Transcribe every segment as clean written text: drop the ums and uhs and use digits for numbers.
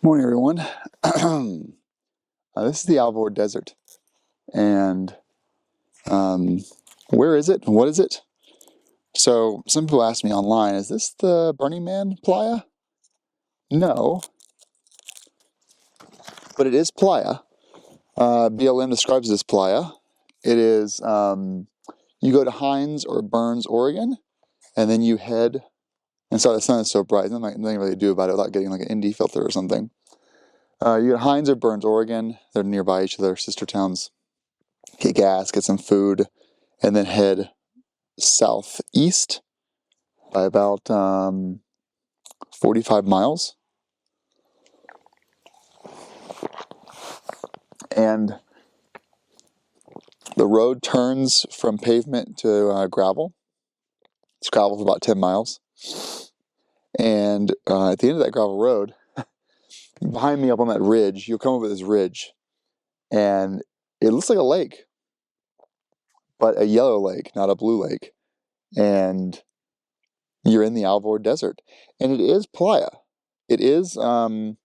Morning, everyone. This is the Alvord Desert, and where is it? What is it? So, some people ask me online, is this the Burning Man Playa? No, but it is Playa. BLM describes it as Playa. It is, you go to Hines or Burns, Oregon, and then you head, and sorry, the sun is so bright, there's nothing really to do about it without getting like an ND filter or something. You go to Hines or Burns, Oregon. They're nearby each of their sister towns. Get gas, get some food, and then head southeast by about 45 miles. And the road turns from pavement to gravel. It's gravel for about 10 miles. And at the end of that gravel road, behind me up on that ridge, you'll come over this ridge, and it looks like a lake, but a yellow lake, not a blue lake. And you're in the Alvord Desert. And it is Playa. It is a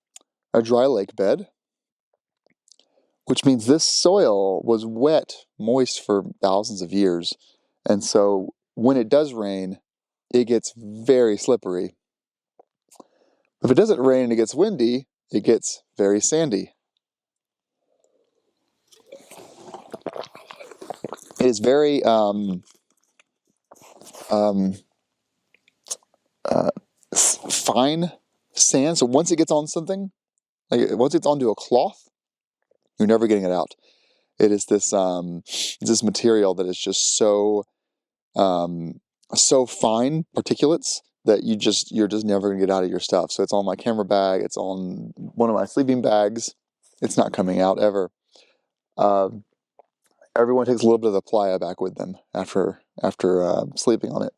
dry lake bed, which means this soil was wet, moist for thousands of years. And so when it does rain, it gets very slippery. If it doesn't rain and it gets windy, it gets very sandy. It is very fine sand. So once it gets on something, like once it's onto a cloth, you're never getting it out. It is this this material that is just so fine particulates that you're just never gonna get out of your stuff. So it's on my camera bag. It's on one of my sleeping bags. It's not coming out ever. Everyone takes a little bit of the Playa back with them after sleeping on it.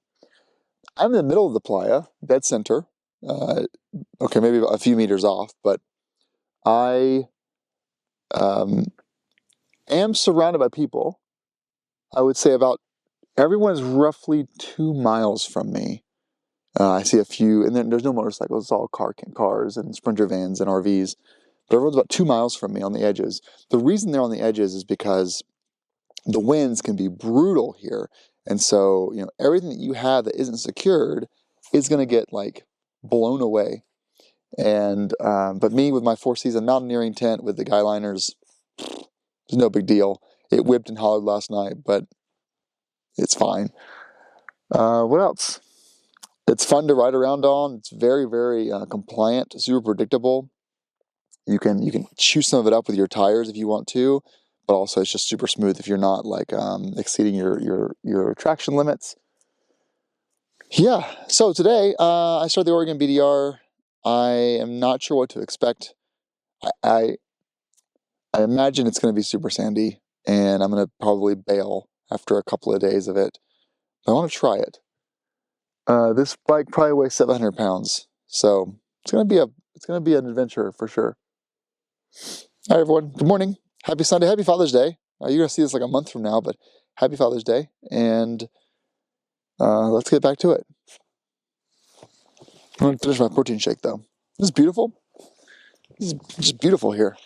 I'm in the middle of the Playa, dead center. Okay, maybe a few meters off, but I am surrounded by people. I would say about everyone is roughly 2 miles from me. I see a few, and then there's no motorcycles. It's all cars and Sprinter vans and RVs. But everyone's about 2 miles from me on the edges. The reason they're on the edges is because the winds can be brutal here. And so, everything that you have that isn't secured is going to get like blown away. And, but me with my 4-season mountaineering tent with the guy liners, it's no big deal. It whipped and hollered last night, but it's fine. What else? It's fun to ride around on. It's very, very compliant, super predictable. You can chew some of it up with your tires if you want to, but also it's just super smooth if you're not like exceeding your traction limits. Yeah. So today I started the Oregon BDR. I am not sure what to expect. I imagine it's going to be super sandy, and I'm going to probably bail after a couple of days of it. I want to try it. This bike probably weighs 700 pounds, so it's gonna be an adventure for sure. All right, everyone. Good morning. Happy Sunday. Happy Father's Day. You're gonna see this like a month from now, but happy Father's Day, and let's get back to it. I'm gonna finish my protein shake though. This is beautiful. This is just beautiful here.